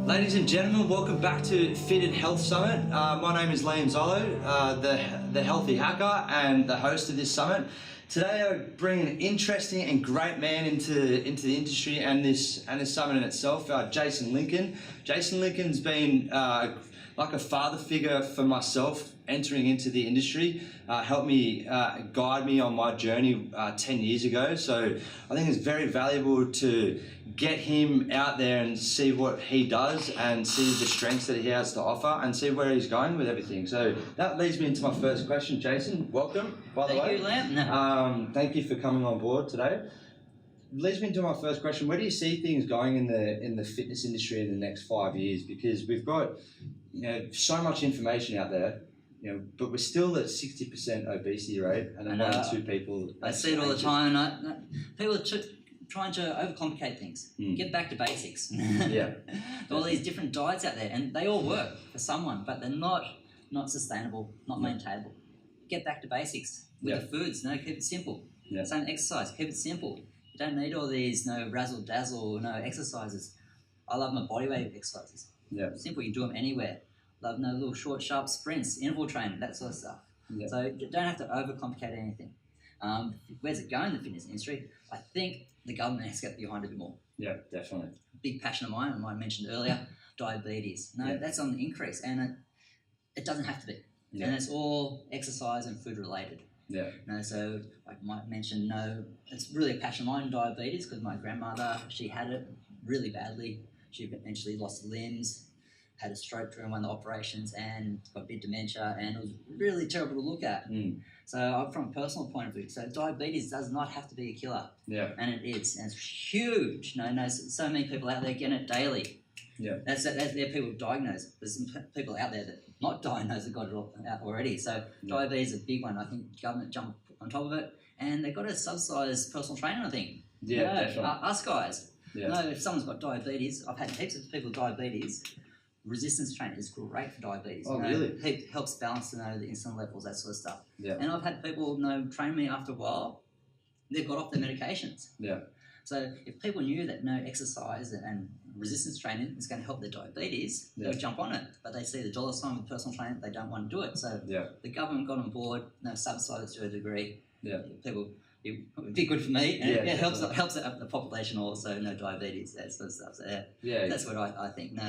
Ladies and gentlemen, welcome back to Fit and Health Summit. My name is Zollo, the healthy hacker and the host of this summit. Today I bring an interesting and great man into the industry and this summit in itself, Jayson Lincoln. Jayson Lincoln's been like a father figure for myself entering into the industry, helped me guide me on my journey 10 years ago. So I think it's very valuable to get him out there and see what he does and see the strengths that he has to offer and see where he's going with everything. So that leads me into my first question. Jayson, welcome, by the way. Thank you, Lamp. Thank you for coming on board today. Leads me into my first question. Where do you see things going in the fitness industry in the next 5 years? Because we've got so much information out there, but we're still at 60% obesity rate, and then 1 in 2 people. I see it all the time, and people are trying to overcomplicate things. Get back to basics. Yeah. All these different diets out there, and they all work for someone, but they're not sustainable, not maintainable. Get back to basics with the foods. Keep it simple. Yeah. Same exercise. Keep it simple. You don't need all these razzle dazzle exercises. I love my bodyweight exercises. Yeah. Simple. You can do them anywhere. Love little short, sharp sprints, interval training, that sort of stuff. Yeah. So you don't have to overcomplicate anything. Where's it going in the fitness industry? I think the government has to get behind it a bit more. Yeah, definitely. Big passion of mine, I mentioned earlier, diabetes. That's on the increase, and it doesn't have to be. Yeah. And it's all exercise and food related. Yeah. So I might mention, it's really a passion of mine, diabetes, because my grandmother, she had it really badly. She eventually lost limbs, had a stroke during one of the operations, and got a bit of dementia, and it was really terrible to look at. So from a personal point of view, so diabetes does not have to be a killer. Yeah. And it is, and it's huge. So many people out there getting it daily. Yeah. That's there are people diagnosed. There's some people out there that not diagnosed that got it out already. So diabetes is a big one. I think the government jumped on top of it, and they've got to subsidise personal training, I think. Yeah, definitely. Us guys. Yeah. If someone's got diabetes, I've had heaps of people with diabetes. Resistance training is great for diabetes. Oh, really? It helps balance the insulin levels, that sort of stuff. Yeah. And I've had people train me after a while. They've got off their medications. Yeah. So if people knew that exercise and resistance training is going to help their diabetes, they would jump on it. But they see the dollar sign with personal training, they don't want to do it. So the government got on board, subsidised to a degree. Yeah. People. It would be good for me, and it helps the population also, diabetes, that sort of stuff. So that's what I think.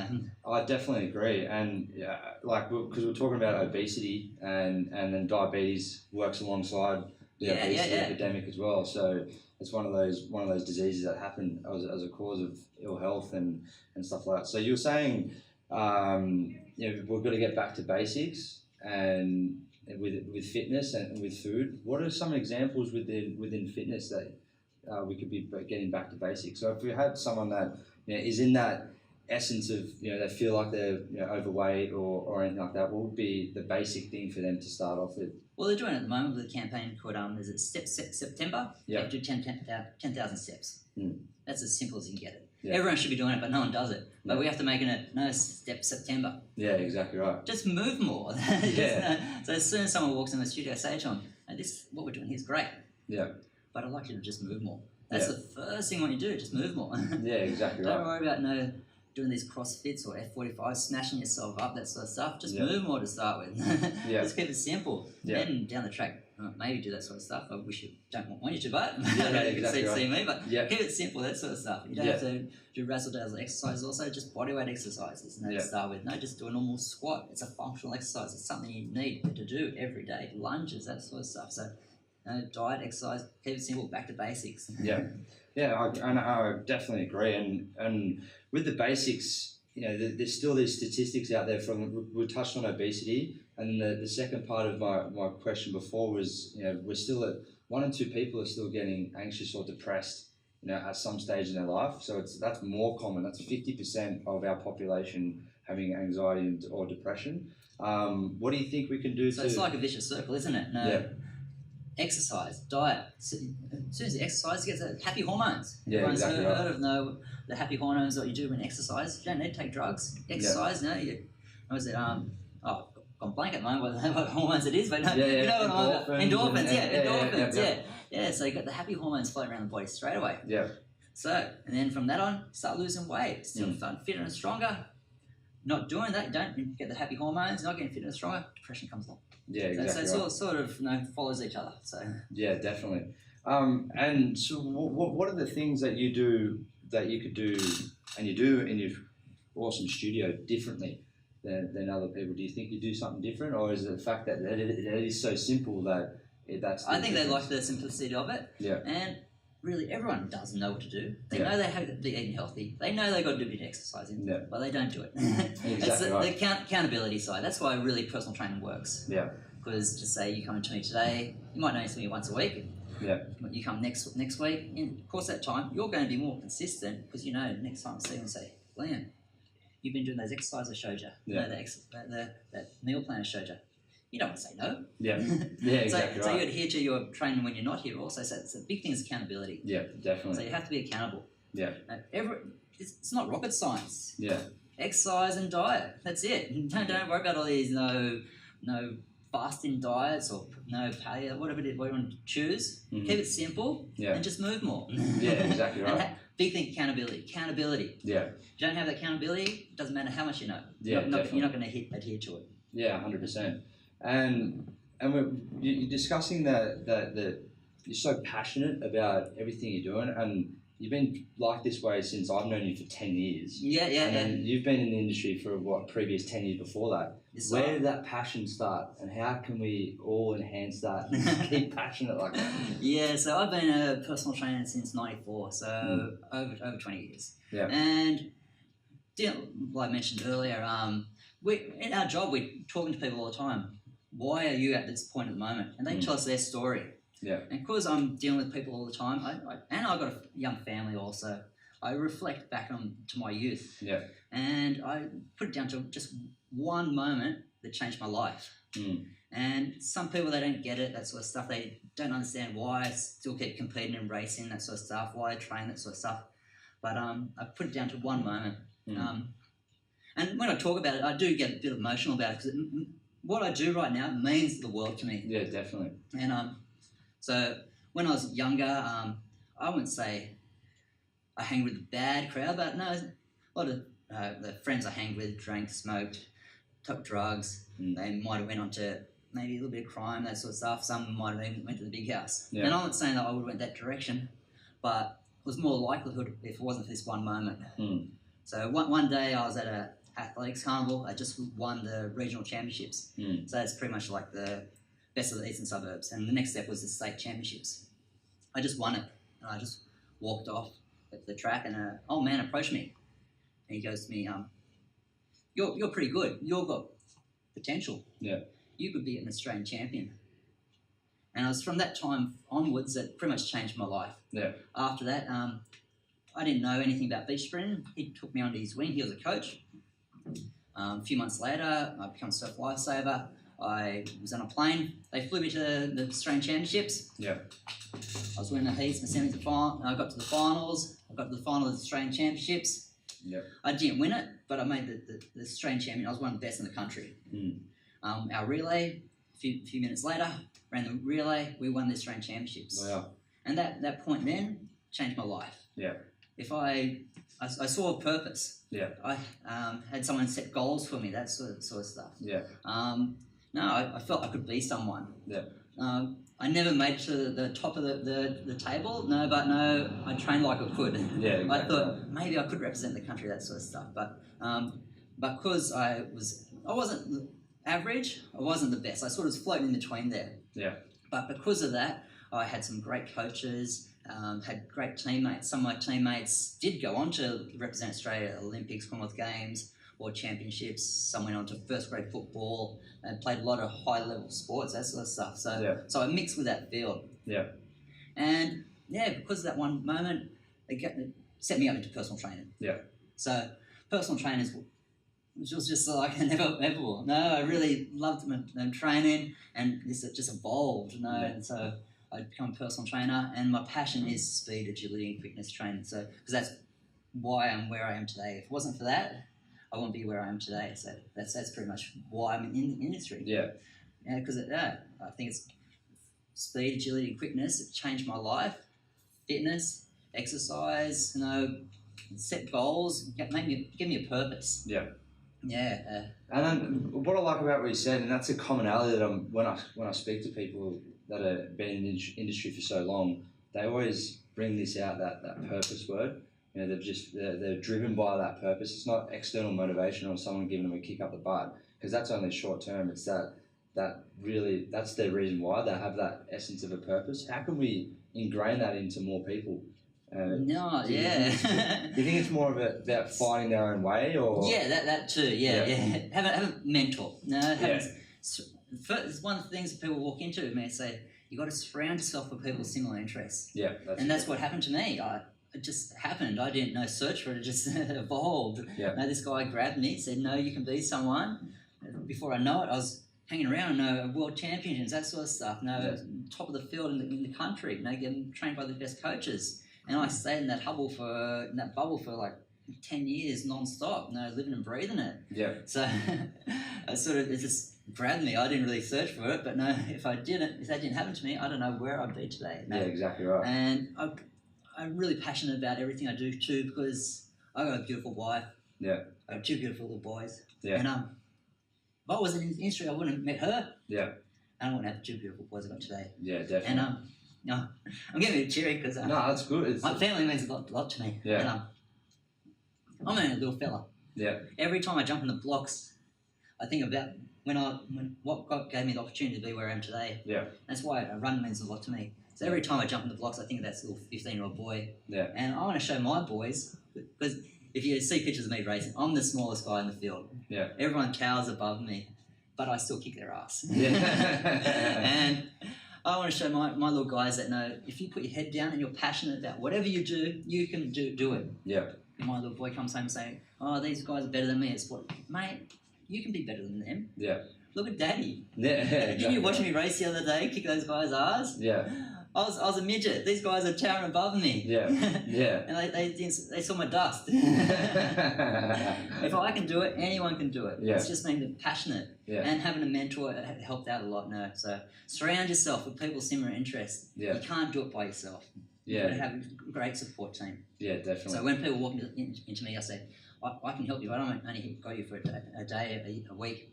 I definitely agree, and because we're talking about obesity, and then diabetes works alongside the obesity epidemic as well. So it's one of those diseases that happen as a cause of ill health and stuff like that. So you're saying, we've got to get back to basics and. With fitness and with food, what are some examples within fitness that we could be getting back to basics? So if we had someone that is in that essence of they feel like they're overweight or anything like that, what would be the basic thing for them to start off with? Well, they're doing it at the moment with a campaign called September. Yeah. Do 10,000 steps. That's as simple as you can get it. Yeah. Everyone should be doing it, but no one does it. But we have to make it step September. Yeah, exactly right. Just move more. So as soon as someone walks in the studio, I say to them, what we're doing here is great. Yeah. But I'd like you to just move more. That's the first thing when you do, just move more. Yeah, exactly right. Don't worry about doing these CrossFits or F45s, smashing yourself up, that sort of stuff. Just move more to start with. Just keep it simple. Then down the track, maybe do that sort of stuff. I wish you don't want you to, but you can see me. But keep it simple, that sort of stuff. You don't have to do razzle dazzle exercises. Also, just bodyweight exercises. To start with. Just do a normal squat. It's a functional exercise. It's something you need to do every day. Lunges, that sort of stuff. So, diet, exercise, keep it simple. Back to basics. I definitely agree. And with the basics, there's still these statistics out there we touched on obesity, and the second part of my question before was, we're still at 1 in 2 people are still getting anxious or depressed, at some stage in their life. So that's more common. That's 50% of our population having anxiety or depression. What do you think we can do? So it's like a vicious circle, isn't it? Exercise, diet. As soon as you exercise, you get the happy hormones. Everyone's heard of the happy hormones that you do when you exercise. You don't need to take drugs. Exercise, I'm blank at the moment what hormones it is, but you know what endorphins. Endorphins. So you got the happy hormones floating around the body straight away. So, and then from that on, start losing weight, still feeling fitter and stronger. not doing that, you don't get the happy hormones, not getting fit and stronger, depression comes along. Yeah, exactly. So it sort of follows each other. So yeah, definitely. And so what are the things that you do that you could do and you do in your awesome studio differently than other people? Do you think you do something different, or is it the fact that it is so simple that that's? I think they like the simplicity of it. Yeah. And really, everyone does know what to do. They know they have to be eating healthy. They know they've got to do a bit of exercising, but they don't do it. Exactly. It's the accountability side. That's why really personal training works. Yeah. Because to say you come to me today, you might notice me once a week. Yeah. You come next week, in of course that time, you're going to be more consistent because you know next time I see you and say, Liam, you've been doing those exercises I showed you. Yeah. That meal plan I showed you. You don't want to say no. Yeah. Yeah, exactly. So you adhere to your training when you're not here also. So the big thing is accountability. Yeah, definitely. So you have to be accountable. Yeah. It's not rocket science. Yeah. Exercise and diet. That's it. Don't worry about all these no fasting diets or no paleo, whatever it is, what you want to choose. Keep it simple and just move more. Yeah, exactly right. Big thing, accountability. Yeah. If you don't have that accountability, it doesn't matter how much you know. Yeah, you're not going to adhere to it. Yeah, 100%. And you're discussing that you're so passionate about everything you're doing, and you've been like this way since I've known you for 10 years. Yeah. And you've been in the industry for previous 10 years before that. Where did that passion start, and how can we all enhance that and keep passionate like that? Yeah, so I've been a personal trainer since '94, so over 20 years. Yeah. And like I mentioned earlier, in our job we're talking to people all the time. Why are you at this point at the moment? And they tell us their story. Yeah. And because I'm dealing with people all the time, and I've got a young family also, I reflect back to my youth. Yeah. And I put it down to just one moment that changed my life. And some people, they don't get it, that sort of stuff. They don't understand why I still keep competing and racing, that sort of stuff, why I train, that sort of stuff. But I put it down to one moment. And when I talk about it, I do get a bit emotional about it because what I do right now means the world to me. Yeah, definitely. And so when I was younger, I wouldn't say I hang with the bad crowd, but no, a lot of the friends I hanged with drank, smoked, took drugs. They might have went on to maybe a little bit of crime, that sort of stuff. Some might have even went to the big house. Yeah. And I'm not saying that I would have went that direction, but it was more likelihood if it wasn't for this one moment. So one day I was at a athletics carnival. I just won the regional championships. So that's pretty much like the best of the eastern suburbs. And the next step was the state championships. I just won it, and I just walked off at the track, and an old man approached me, and he goes to me, "You're pretty good. You've got potential. Yeah, you could be an Australian champion." And it was from that time onwards that pretty much changed my life. Yeah. After that, I didn't know anything about beach sprinting. He took me under his wing. He was a coach. A few months later, I became a surf lifesaver. I was on a plane. They flew me to the Australian Championships. Yeah. I was winning the heats, the semis, the final. I got to the finals. I got to the final of the Australian Championships. Yeah. I didn't win it, but I made the Australian champion. I was one of the best in the country. Our relay, a few minutes later, ran the relay. We won the Australian Championships. Wow. And that point then changed my life. Yeah. If I saw a purpose. Yeah. I had someone set goals for me, that sort of stuff. Yeah. No, I felt I could be someone. Yeah. I never made it to the top of the table. No, I trained like I could. Yeah, exactly. I thought maybe I could represent the country, that sort of stuff. But because I wasn't average, I wasn't the best. I sort of was floating in between there. Yeah. But because of that, I had some great coaches. Had great teammates. Some of my teammates did go on to represent Australia at Olympics, Commonwealth Games, World Championships. Some went on to first grade football and played a lot of high level sports, that sort of stuff. So I mixed with that field. Yeah. And because of that one moment, it set me up into personal training. Yeah. So personal trainers, which was just like never. No, I really loved training, and this just evolved. And so I become a personal trainer, and my passion is speed, agility, and quickness training. So, because that's why I'm where I am today. If it wasn't for that, I wouldn't be where I am today. So that's pretty much why I'm in the industry. Yeah. Yeah, because I think it's speed, agility, and quickness. It changed my life. Fitness, exercise, set goals, give me a purpose. Yeah. Yeah. And then what I like about what you said, and that's a commonality that when I speak to people that have been in the industry for so long, they always bring this out, that purpose word. You know, they're driven by that purpose. It's not external motivation or someone giving them a kick up the butt, because that's only short term. It's that's their reason why they have that essence of a purpose. How can we ingrain that into more people? Do you think it's more about finding their own way, or that too? Yeah. Have a mentor. It's one of the things that people walk into me and say, you got to surround yourself with people with similar interests. Yeah, that's what happened to me. It just happened. I didn't search for it. It just evolved. Yeah. This guy grabbed me, said, "No, you can be someone." Before I know it, I was hanging around, world champions, that sort of stuff. Top of the field in the country. Getting trained by the best coaches. And I stayed in that bubble for like 10 years non-stop, living and breathing it. Yeah. So it just grabbed me. I didn't really search for it, but if that didn't happen to me, I don't know where I'd be today. Yeah, exactly right. And I'm really passionate about everything I do too, because I've got a beautiful wife. Yeah. I have 2 beautiful little boys. Yeah. And if I wasn't in the industry, I wouldn't have met her. Yeah. And I wouldn't have 2 beautiful boys I've got today. Yeah, definitely. And I'm getting a bit cheery because no, that's good. My family means a lot to me. Yeah. And, I'm a little fella. Yeah. Every time I jump in the blocks, I think about what God gave me the opportunity to be where I am today. Yeah. That's why a run means a lot to me. So every time I jump in the blocks, I think of that little 15-year-old boy. Yeah. And I want to show my boys, because if you see pictures of me racing, I'm the smallest guy in the field. Yeah. Everyone towers above me, but I still kick their ass. Yeah. And I want to show my little guys that if you put your head down and you're passionate about whatever you do, you can do it. Yeah. And my little boy comes home saying, "Oh, these guys are better than me." It's what, mate, you can be better than them. Yeah. Look at Daddy. Yeah. Exactly. Didn't you watch me race the other day, kick those guys' ass? Yeah. I was a midget. These guys are towering above me. Yeah. Yeah. And they saw my dust. If I can do it, anyone can do it. Yeah. It's just being passionate. Yeah. And having a mentor helped out a lot. So surround yourself with people similar interests. Yeah. You can't do it by yourself. Yeah. You've got to have a great support team. Yeah, definitely. So when people walk into me, I say, I can help you. I don't only got you for a day, a week.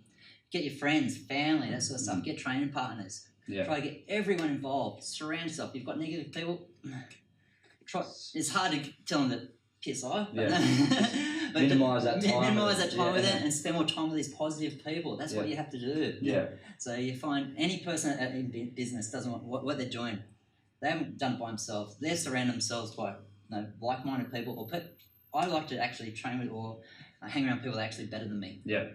Get your friends, family, that sort of stuff. Get training partners. Yeah. Try to get everyone involved. Surround yourself. You've got negative people. It's hard to tell them to piss off. But but minimise that time. Minimise that time with it and spend more time with these positive people. That's what you have to do. Yeah. So you find any person in business doesn't want what they're doing. They haven't done it by themselves. They're surrounding themselves by like-minded people. Or I like to actually train with or hang around people that are actually better than me. Yeah.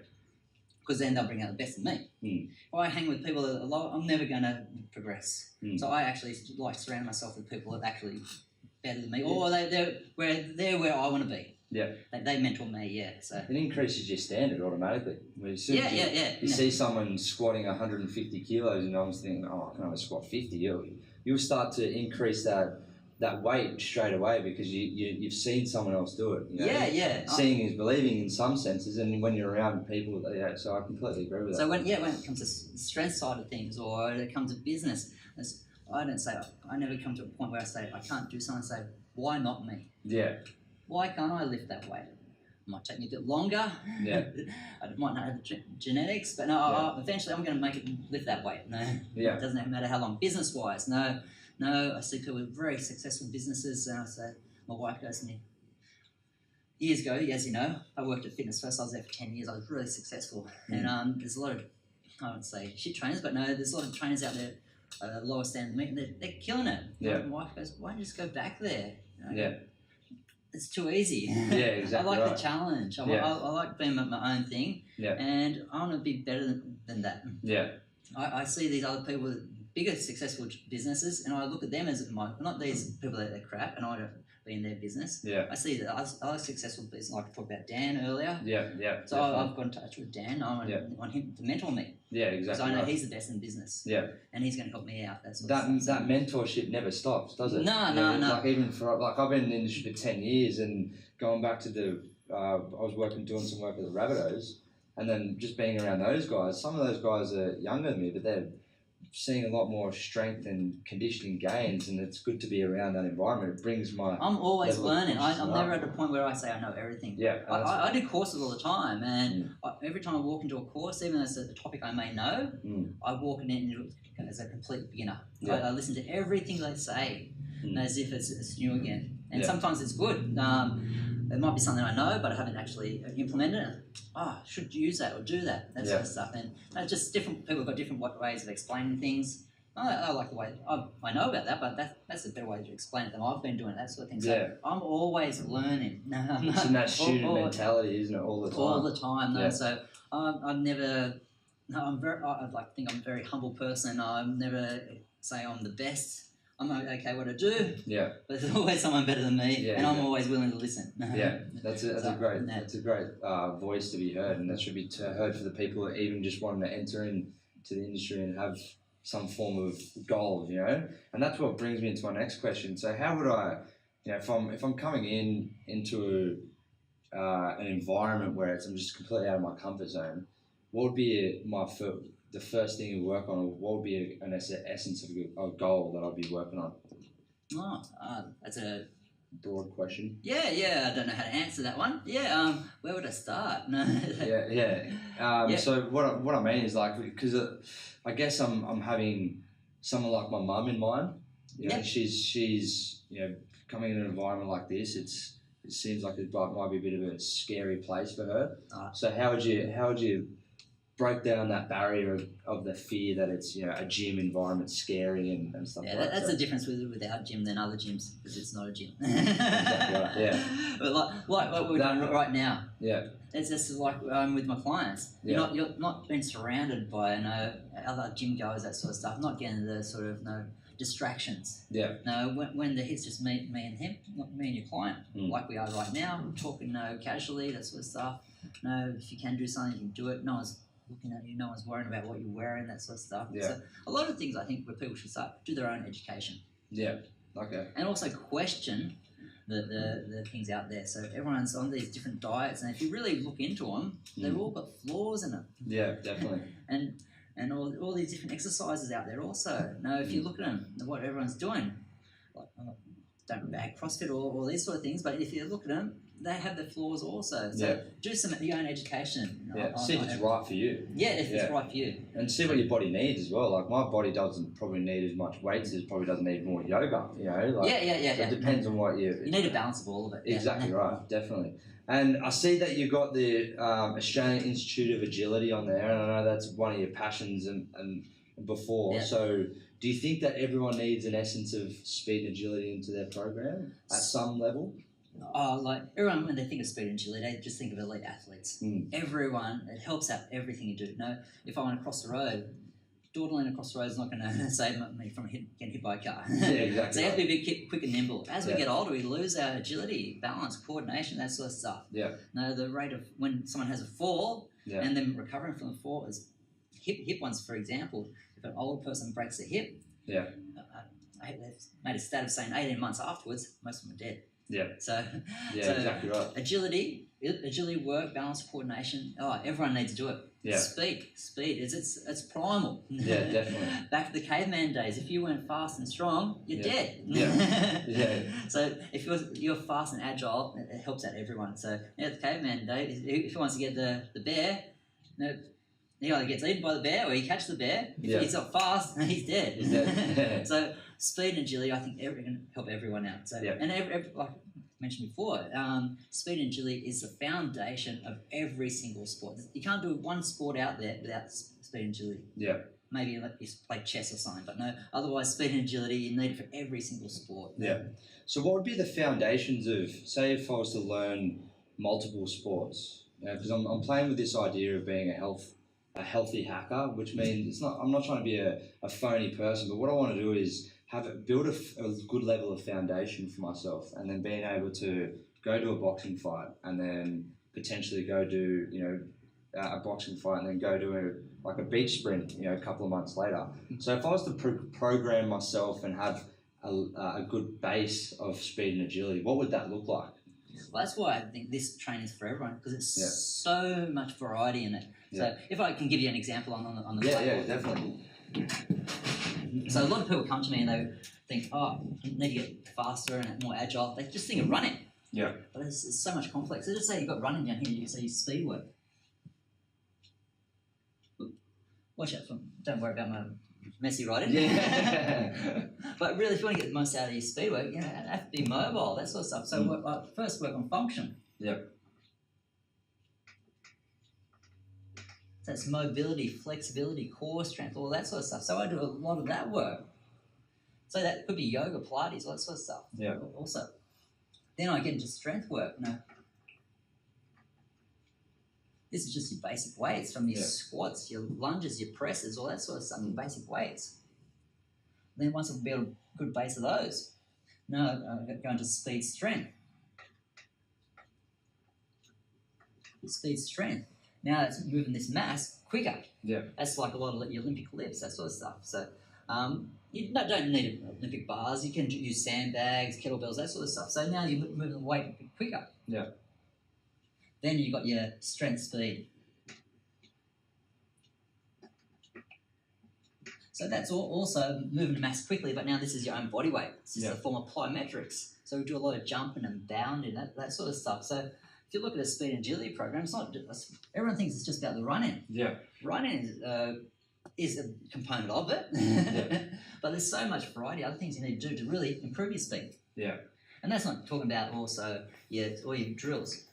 Because then they'll bring out the best in me. If I hang with people that are low, I'm never going to progress. So I actually like surrounding myself with people that are actually better than me, or they're where I want to be. Yeah. They mentor me, So it increases your standard automatically. You see someone squatting 150 kilos and I'm thinking, I can only squat 50. You'll start to increase that weight straight away because you've seen someone else do it. Seeing is believing in some senses, and when you're around people, so I completely agree with that. So when it comes to strength side of things, or it comes to business, I never come to a point where I say I can't do something. I say, why not me? Yeah. Why can't I lift that weight? It might take me a bit longer. Yeah. I might not have the genetics, but eventually I'm going to make it lift that weight. It doesn't matter how long. Business-wise, I see people with very successful businesses, and I say, my wife goes to me, years ago, as you know, I worked at Fitness First. I was there for 10 years. I was really successful. And there's a lot of, I wouldn't say shit trainers, but there's a lot of trainers out there lower standard than me, and they're killing it. Yeah. My wife goes, why don't you just go back there? Yeah. It's too easy. Yeah, exactly. I like the challenge. I like being my own thing. Yeah. And I want to be better than that. Yeah. I see these other people with bigger successful businesses, and I look at them as not these people that are crap, and I don't be in their business. Yeah. I see that other successful business, like I talked about Dan earlier. Yeah. So I've got in touch with Dan. I want him to mentor me. Yeah, exactly. Because I know he's the best in business. Yeah. And he's going to help me out. That mentorship never stops, does it? No. Like even I've been in the industry for 10 years, and going back to I was doing some work with the Rabbitohs, and then just being around those guys. Some of those guys are younger than me, but they're seeing a lot more strength and conditioning gains, and it's good to be around that environment. It brings my. I'm always learning. I'm never at a point where I say I know everything. Yeah, I do courses all the time, and every time I walk into a course, even though it's a topic I may know, I walk in as a complete beginner. Yeah. I listen to everything they say, as if it's new again. And sometimes it's good. It might be something I know, but I haven't actually implemented it. I should use that or do that sort of stuff. And just different people have got different ways of explaining things. I like the way I know about that, but that's a better way to explain it than I've been doing that sort of thing. So I'm always learning. It's in that student mentality, isn't it? All the time. All the time. No? So I'm never. No, I think I'm a very humble person. I'm never say I'm the best. I'm okay what I do. Yeah. But there's always someone better than me, and I'm always willing to listen. That's a great voice to be heard, and that should be heard for the people that even just wanting to enter into the industry and have some form of goals, And that's what brings me into my next question. So how would I, if I'm coming into an environment where I'm just completely out of my comfort zone, what would be the first thing you work on, or what would be an essence of a goal that I'd be working on? That's a broad question. Yeah. I don't know how to answer that one. Where would I start? No. So what I mean is because I guess I'm having someone like my mum in mind. She's coming in an environment like this. It seems like it might be a bit of a scary place for her. So how would you break down that barrier of the fear that it's a gym environment scary and stuff like that? That's the difference with our gym than other gyms, because it's not a gym. Exactly right, yeah. But like what we're doing right now. Yeah. It's just like with my clients. You're not being surrounded by other gym goers, that sort of stuff. Not getting the sort of distractions. Yeah. No, when the hit's just me and him, not me and your client, like we are right now, talking casually, that sort of stuff. If you can do something, you can do it. No one's looking at you, no one's worrying about what you're wearing, that sort of stuff. Yeah. So a lot of things I think where people should start do their own education. Yeah. Okay. And also question the things out there. So everyone's on these different diets, and if you really look into them, they've all got flaws in it. Yeah, definitely. and all these different exercises out there also. Now, if you look at them, what everyone's doing, like don't bag CrossFit or all these sort of things, but if you look at them, they have their flaws also. So do some of your own education. See if it's right for you. If it's right for you. And see what your body needs as well. Like my body doesn't probably need as much weights, it probably doesn't need more yoga, So it depends on what you need a balance of all of it. Exactly right, definitely. And I see that you've got the Australian Institute of Agility on there, and I know that's one of your passions and before. Yeah. So do you think that everyone needs an essence of speed and agility into their program at some level? Like everyone, when they think of speed and agility, they just think of elite athletes. Everyone, it helps out everything you do. If I want to cross the road, dawdling across the road is not going to save me from getting hit by a car. Yeah, exactly. So you have to be a bit quick and nimble. As we get older, we lose our agility, balance, coordination, that sort of stuff. Yeah. The rate of when someone has a fall and then recovering from the fall is hip ones, for example. If an older person breaks a hip, they've made a stat of saying 18 months afterwards, most of them are dead. Yeah. So exactly right. Agility work, balance, coordination. Everyone needs to do it. Yeah. Speed. It's primal. Yeah, definitely. Back to the caveman days, if you weren't fast and strong, you're dead. Yeah. So if you're fast and agile, it helps out everyone. So the caveman day, if he wants to get the bear, he either gets eaten by the bear or he catches the bear. If he's not fast, he's dead. He's dead. So speed and agility, I think, can help everyone out. So and like I mentioned before, speed and agility is the foundation of every single sport. You can't do one sport out there without speed and agility. Yeah. Maybe you play chess or something, but no. Otherwise, speed and agility, you need it for every single sport. Yeah. So what would be the foundations of, say, if I was to learn multiple sports? Because I'm playing with this idea of being a healthy hacker, which means I'm not trying to be a phony person, but what I want to do is build a good level of foundation for myself, and then being able to go to a boxing fight, and then potentially go do a boxing fight, and then go to a beach sprint a couple of months later. So if I was to program myself and have a good base of speed and agility, what would that look like? Well, that's why I think this training is for everyone, because it's so much variety in it. So if I can give you an example on the yeah, definitely. So a lot of people come to me and they think, oh, I need to get faster and more agile. They just think of running. Yeah. But it's so much complex. So just say you've got running down here, you say speed work. Watch out, don't worry about my messy writing. Yeah. But really, if you want to get the most out of your speed work, you have to be mobile, that sort of stuff. So first work on function. Yep. So it's mobility, flexibility, core strength, all that sort of stuff. So I do a lot of that work. So that could be yoga, Pilates, all that sort of stuff. Yeah. Also. Then I get into strength work. This is just your basic weights from your squats, your lunges, your presses, all that sort of stuff, your basic weights. Then once I've built a good base of those, now I go into speed strength. Speed strength. Now it's moving this mass quicker. Yeah. That's like a lot of your Olympic lifts, that sort of stuff. So you don't need Olympic bars. You can use sandbags, kettlebells, that sort of stuff. So now you're moving the weight quicker. Yeah. Then you've got your strength speed. So that's also moving the mass quickly, but now this is your own body weight. This is a form of plyometrics. So we do a lot of jumping and bounding, that sort of stuff. So if you look at a speed and agility program, it's not just, everyone thinks it's just about the running. Yeah. Running is a component of it, but there's so much variety, other things you need to do to really improve your speed. Yeah. And that's not talking about also all your drills.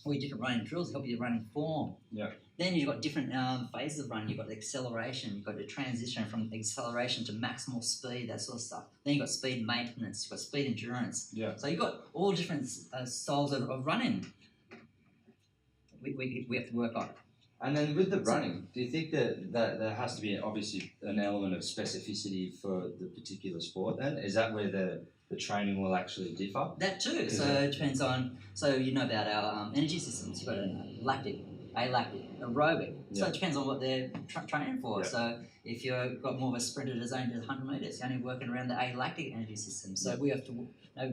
All your different running drills help you running form. Yeah. Then you've got different phases of running. You've got the acceleration, you've got the transition from acceleration to maximal speed, that sort of stuff. Then you've got speed maintenance, you've got speed endurance. Yeah. So you've got all different styles of running we have to work on. And then with the running, do you think that there has to be obviously an element of specificity for the particular sport then? Is that where the training will actually differ? That too. So it depends on, so you know about our energy systems. You've got lactic, alactic, aerobic. So it depends on what they're training for. So if you've got more of a sprinter designed to 100 metres, you're only working around the alactic energy system. So we have to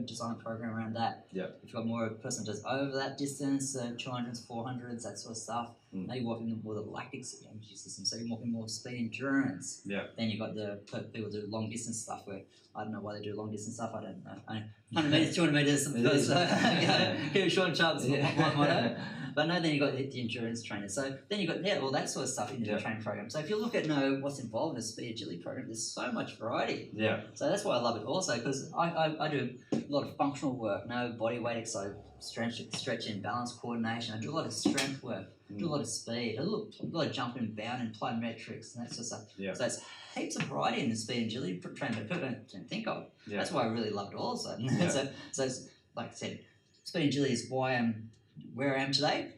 design a program around that. If you've got more of a person just over that distance, 200s, 400s, that sort of stuff, now you're working more the lactic energy system. So you're working more speed endurance. Then you've got the people do long distance stuff where, I don't know why they do long distance stuff, I don't know. 100 metres, 200 metres, keep it short and sharp, But no, then you've got the endurance trainer. So then you've got all that sort of stuff in the training program. So if you look at what's involved in a speed agility program, there's so much variety. So that's why I love it also, because I do a lot of functional work, body weight exercise, stretching, balance, coordination. I do a lot of strength work, do a lot of speed, a lot of jumping and bounding, plyometrics and that sort of stuff. So it's heaps of variety in the speed agility training that people don't think of. That's why I really love it also. So it's, like I said, speed agility is why I'm where I am today.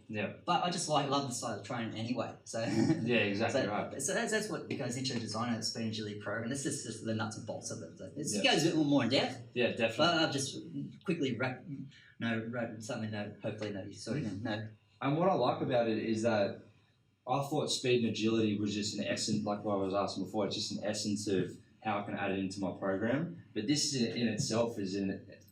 But I just love the style of training anyway. So exactly right. So that's what goes into designing a speed agility program. This is just the nuts and bolts of it. So it goes a bit more in depth. Definitely. But I've just quickly wrote something that hopefully you sort of know. And what I like about it is that I thought speed and agility was just an essence, like what I was asking before, it's just an essence of how I can add it into my program. But this in itself is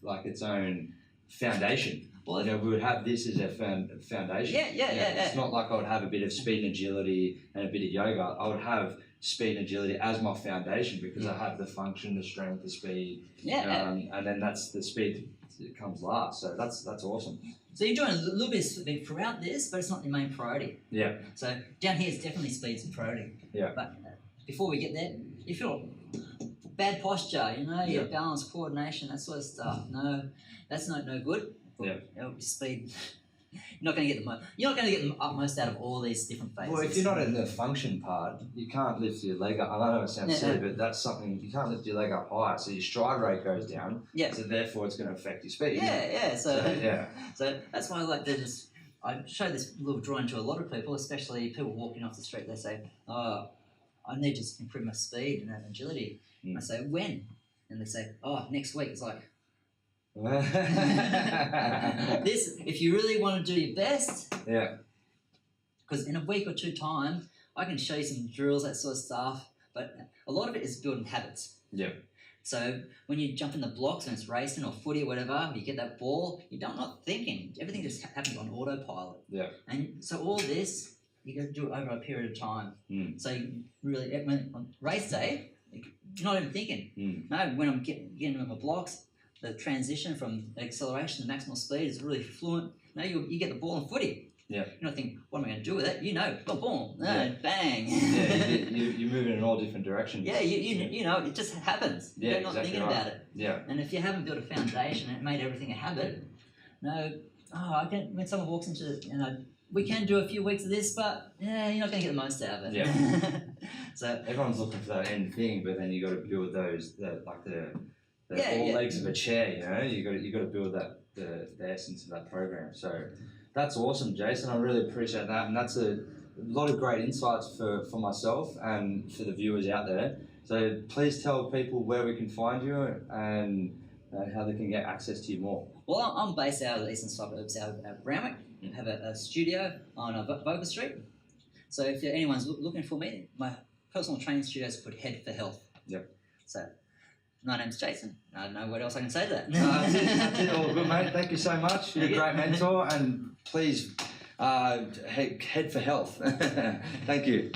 like its own foundation. Well, we would have this as a foundation. It's not like I would have a bit of speed and agility and a bit of yoga. I would have speed and agility as my foundation because I have the function, the strength, the speed. And then that's the speed that comes last. So that's awesome. So you're doing a little bit of speed throughout this, but it's not your main priority. So down here is definitely speed's the priority. But before we get there, you feel bad posture, your balance, coordination, that sort of stuff. No, that's no good. Speed. You're not going to get the utmost out of all these different phases. Well, if you're not in the function part, you can't lift your leg up. I know it sounds silly, but that's something, you can't lift your leg up higher, so your stride rate goes down. So therefore, it's going to affect your speed. So that's why I like to I show this little drawing to a lot of people, especially people walking off the street. They say, "Oh, I need to improve my speed and agility." I say, "When?" And they say, "Oh, next week." It's like. This, if you really want to do your best, because in a week or two time, I can show you some drills, that sort of stuff, but a lot of it is building habits. So when you jump in the blocks and it's racing or footy or whatever, you get that ball, you're not thinking. Everything just happens on autopilot. And so all this, you got to do it over a period of time. So you really, on race day, you're not even thinking. No, when I'm getting with my blocks, the transition from acceleration to maximal speed is really fluent. No, you get the ball and footy. Yeah. You're not thinking, what am I going to do with it? You know, boom, bang. Yeah, you're moving in all different directions. Yeah, you know, it just happens. Yeah, You're not thinking about it. Yeah. And if you haven't built a foundation and made everything a habit, when someone walks into, we can do a few weeks of this, but you're not going to get the most out of it. Yeah. So everyone's looking for that end thing, but then you got to build those, legs of a chair. You got to build that the essence of that program. So that's awesome, Jayson. I really appreciate that, and that's a lot of great insights for myself and for the viewers out there. So please tell people where we can find you and how they can get access to you more. Well, I'm based out of the eastern suburbs, out of Brownwick. I have a studio on Boca Street. So if anyone's looking for me, my personal training studio is called Head for Health. Yep. So my name's Jayson. I don't know what else I can say to that. That's it. All good, mate. Thank you so much. You're a great mentor, and please head for health. Thank you.